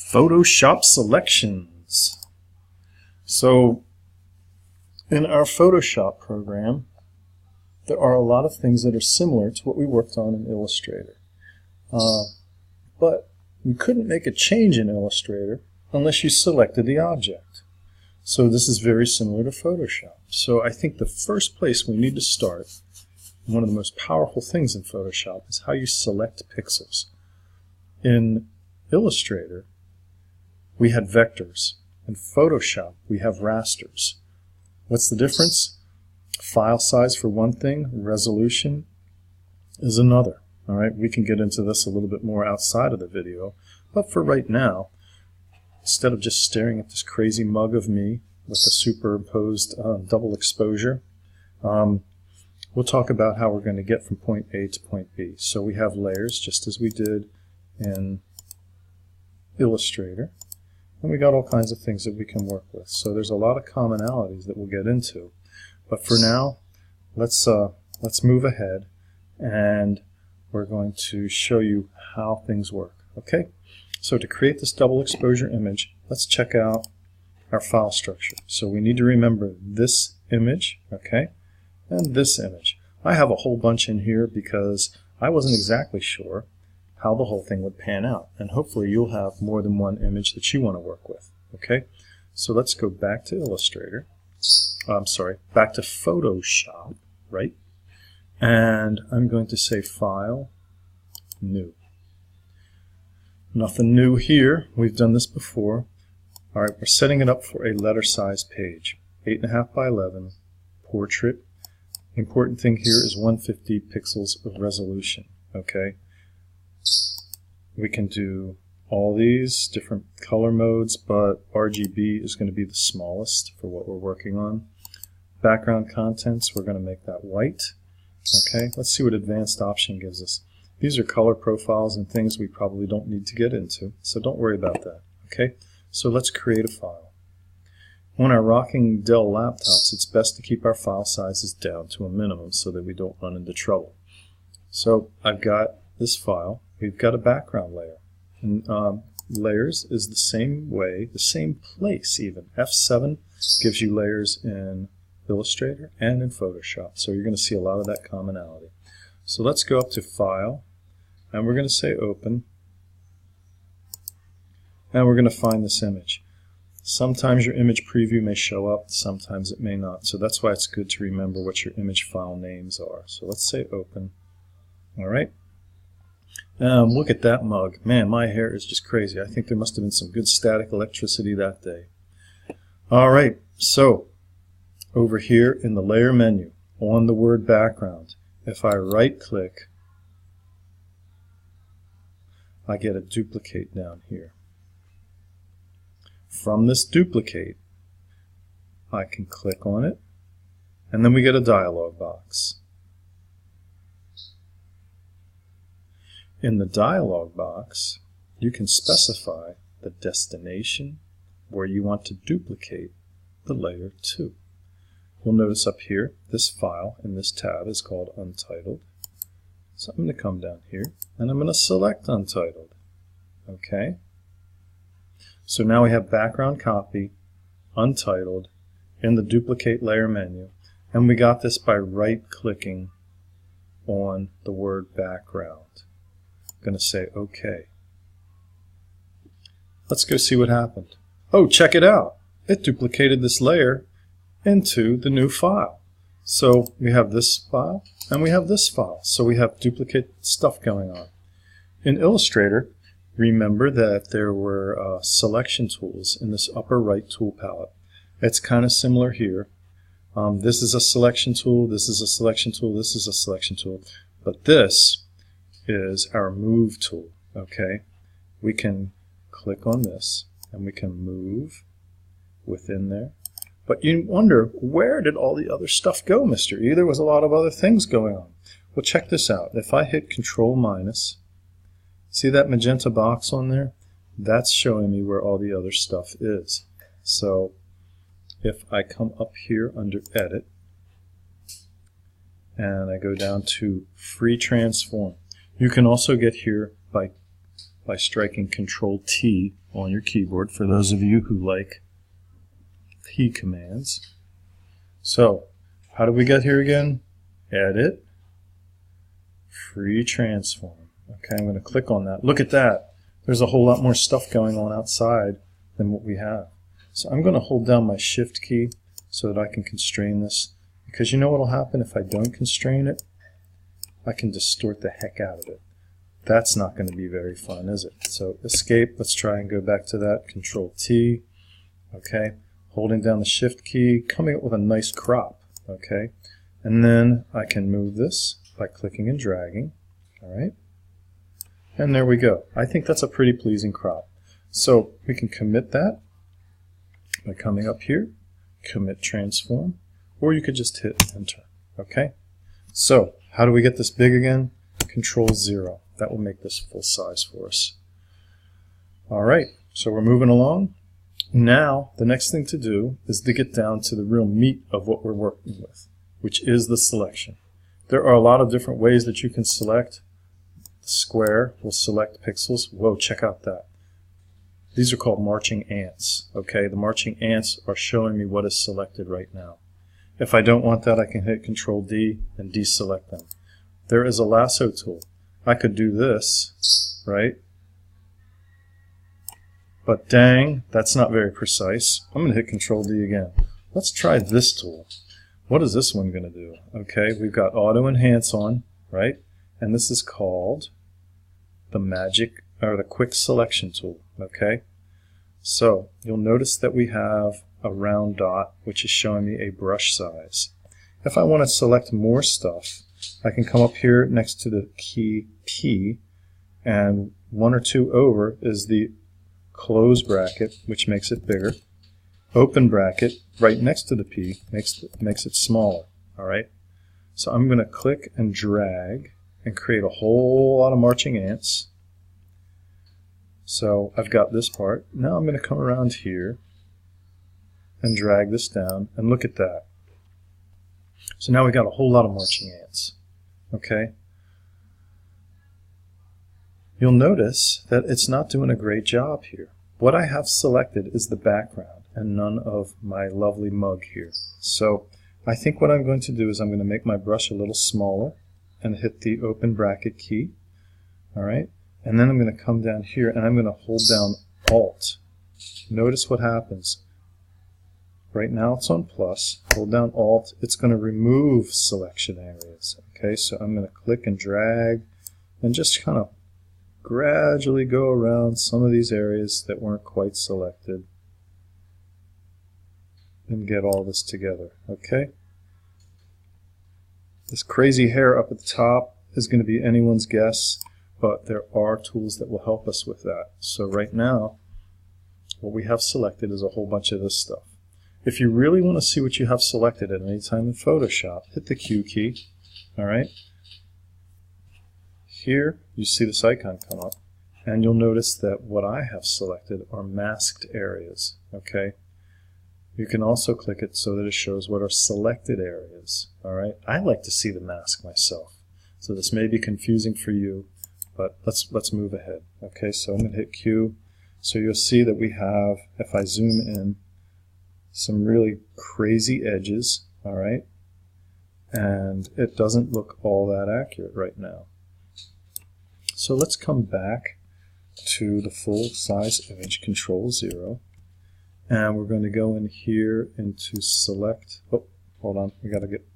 Photoshop selections. So in our Photoshop program, there are a lot of things that are similar to what we worked on in Illustrator. But we couldn't make a change in Illustrator unless you selected the object. So this is very similar to Photoshop. So I think the first place we need to start, one of the most powerful things in Photoshop, is how you select pixels. In Illustrator, we had vectors. In Photoshop, we have rasters. What's the difference? File size for one thing, resolution is another. All right, we can get into this a little bit more outside of the video, but for right now, instead of just staring at this crazy mug of me with a superimposed double exposure, we'll talk about how we're going to get from point A to point B. So we have layers, just as we did in Illustrator, and we got all kinds of things that we can work with. So there's a lot of commonalities that we'll get into. But for now, let's move ahead, and we're going to show you how things work. Okay? So to create this double exposure image, let's check out our file structure. So we need to remember this image, okay, and this image. I have a whole bunch in here because I wasn't exactly sure how the whole thing would pan out, and hopefully you'll have more than one image that you want to work with. Okay? So let's go back to Illustrator. Back to Photoshop, right? And I'm going to say File, New. Nothing new here. We've done this before. All right, we're setting it up for a letter size page. 8.5 by 11, portrait. Important thing here is 150 pixels of resolution. Okay? We can do all these different color modes, but RGB is going to be the smallest for what we're working on. Background contents, we're going to make that white. Okay, let's see what advanced option gives us. These are color profiles and things we probably don't need to get into, so don't worry about that. Okay, so let's create a file. On our rocking Dell laptops, it's best to keep our file sizes down to a minimum so that we don't run into trouble. So I've got this file. We've got a background layer. And layers is the same way, the same place even. F7 gives you layers in Illustrator and in Photoshop. So you're going to see a lot of that commonality. So let's go up to File, and we're going to say Open. And we're going to find this image. Sometimes your image preview may show up, sometimes it may not. So that's why it's good to remember what your image file names are. So let's say Open. All right. Look at that mug. Man, my hair is just crazy. I think there must have been some good static electricity that day. All right, so over here in the layer menu, on the word background, if I right-click, I get a duplicate down here. From this duplicate, I can click on it, and then we get a dialog box. In the dialog box, you can specify the destination where you want to duplicate the layer to. You'll notice up here, this file in this tab is called Untitled. So I'm going to come down here, and I'm going to select Untitled. Okay? So now we have background copy, Untitled, in the duplicate layer menu, and we got this by right-clicking on the word background. I'm going to say OK. Let's go see what happened. Oh, check it out. It duplicated this layer into the new file. So we have this file and we have this file. So we have duplicate stuff going on. In Illustrator, remember that there were selection tools in this upper right tool palette. It's kind of similar here. This is a selection tool, this is a selection tool, this is a selection tool. But this is our move tool. Okay, we can click on this and we can move within there. But you wonder, where did all the other stuff go, Mr. E? There was a lot of other things going on. Well, check this out. If I hit Control minus, see that magenta box on there? That's showing me where all the other stuff is. So if I come up here under Edit and I go down to Free Transform, you can also get here by by striking Control T on your keyboard for those of you who like P commands. So, how do we get here again? Edit, Free Transform. Okay, I'm going to click on that. Look at that. There's a whole lot more stuff going on outside than what we have. So I'm going to hold down my Shift key so that I can constrain this. Because you know what will happen if I don't constrain it? I can distort the heck out of it. That's not going to be very fun, is it? So Escape, let's try and go back to that. Control T. Okay, holding down the Shift key, coming up with a nice crop. Okay, and then I can move this by clicking and dragging. Alright, and there we go. I think that's a pretty pleasing crop. So we can commit that by coming up here, commit transform, or you could just hit enter. Okay, so how do we get this big again? Control 0. That will make this full size for us. Alright, so we're moving along. Now the next thing to do is to get down to the real meat of what we're working with, which is the selection. There are a lot of different ways that you can select. The square will select pixels. Whoa, check out that. These are called marching ants. Okay, the marching ants are showing me what is selected right now. If I don't want that, I can hit Control D and deselect them. There is a lasso tool. I could do this, right? But dang, that's not very precise. I'm going to hit Control D again. Let's try this tool. What is this one going to do? Okay, we've got Auto Enhance on, right? And this is called the Quick Selection tool. Okay, so you'll notice that we have a round dot, which is showing me a brush size. If I want to select more stuff, I can come up here next to the key P, and 1 or 2 over is the close bracket, which makes it bigger. Open bracket right next to the P makes it smaller. Alright, so I'm going to click and drag and create a whole lot of marching ants. So I've got this part. Now I'm going to come around here and drag this down, and look at that. So now we got a whole lot of marching ants. Okay, you'll notice that it's not doing a great job here. What I have selected is the background and none of my lovely mug here. So I think what I'm going to do is I'm going to make my brush a little smaller and hit the open bracket key. Alright, and then I'm going to come down here and I'm going to hold down Alt. Notice what happens. Right now it's on plus. Hold down Alt. It's going to remove selection areas. Okay, so I'm going to click and drag and just kind of gradually go around some of these areas that weren't quite selected and get all this together. Okay, this crazy hair up at the top is going to be anyone's guess, but there are tools that will help us with that. So right now what we have selected is a whole bunch of this stuff. If you really want to see what you have selected at any time in Photoshop, hit the Q key. Alright, here you see this icon come up, and you'll notice that what I have selected are masked areas. Okay, you can also click it so that it shows what are selected areas. Alright, I like to see the mask myself, so this may be confusing for you, but let's move ahead. Okay, so I'm going to hit Q. So you'll see that we have, if I zoom in, some really crazy edges. Alright, and it doesn't look all that accurate right now. So let's come back to the full size image, Control 0, and we're going to go in here into select. Oh, hold on, we got to get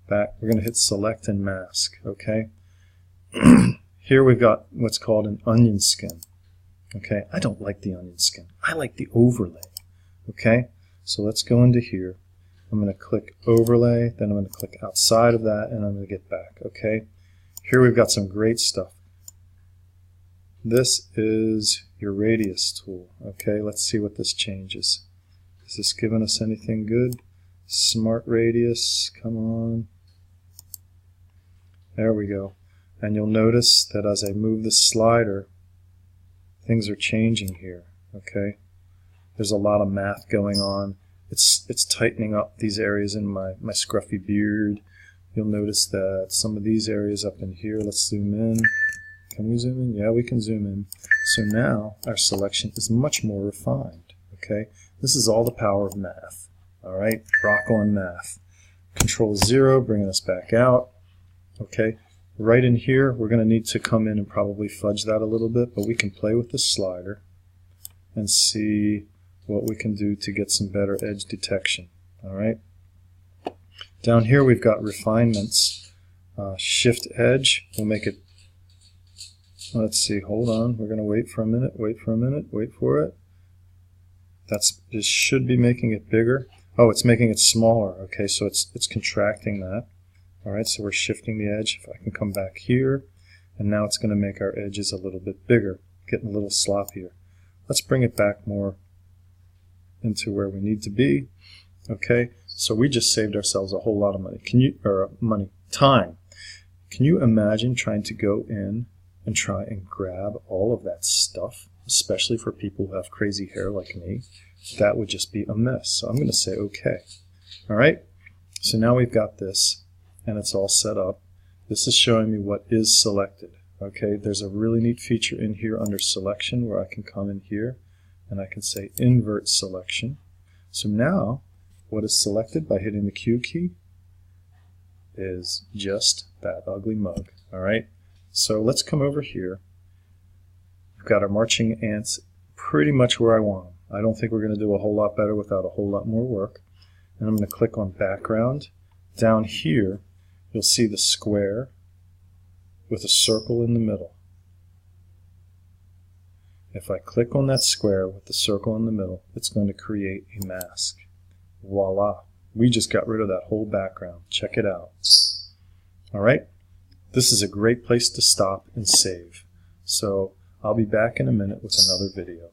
back. We're going to hit select and mask. Okay, here we've got what's called an onion skin. Okay, I don't like the onion skin. I like the overlay. Okay, so let's go into here. I'm going to click overlay, then I'm going to click outside of that, and I'm going to get back. Okay, here we've got some great stuff. This is your radius tool. Okay, let's see what this changes. Is this giving us anything good? Smart radius, come on. There we go. And you'll notice that as I move the slider, things are changing here. Okay, there's a lot of math going on. It's tightening up these areas in my scruffy beard. You'll notice that some of these areas up in here, let's zoom in. Can we zoom in? Yeah, we can zoom in. So now our selection is much more refined. Okay, this is all the power of math. All right, rock on math. Control 0, bringing us back out. Okay, right in here, we're going to need to come in and probably fudge that a little bit, but we can play with the slider and see what we can do to get some better edge detection. All right. Down here we've got refinements. Shift edge, we'll make it, let's see, hold on, we're going to wait for a minute, wait for it. This should be making it bigger. Oh, it's making it smaller. Okay, so it's contracting that. Alright, so we're shifting the edge. If I can come back here, and now it's going to make our edges a little bit bigger, getting a little sloppier. Let's bring it back more into where we need to be. Okay, so we just saved ourselves a whole lot of money. Time. Can you imagine trying to go in and try and grab all of that stuff, especially for people who have crazy hair like me? That would just be a mess. So I'm going to say okay. Alright, so now we've got this, and it's all set up. This is showing me what is selected. Okay, there's a really neat feature in here under selection where I can come in here and I can say invert selection. So now what is selected by hitting the Q key is just that ugly mug. Alright, so let's come over here. We've got our marching ants pretty much where I want them. I don't think we're going to do a whole lot better without a whole lot more work. And I'm going to click on background. Down here you'll see the square with a circle in the middle. If I click on that square with the circle in the middle, it's going to create a mask. Voila! We just got rid of that whole background. Check it out. Alright, this is a great place to stop and save. So I'll be back in a minute with another video.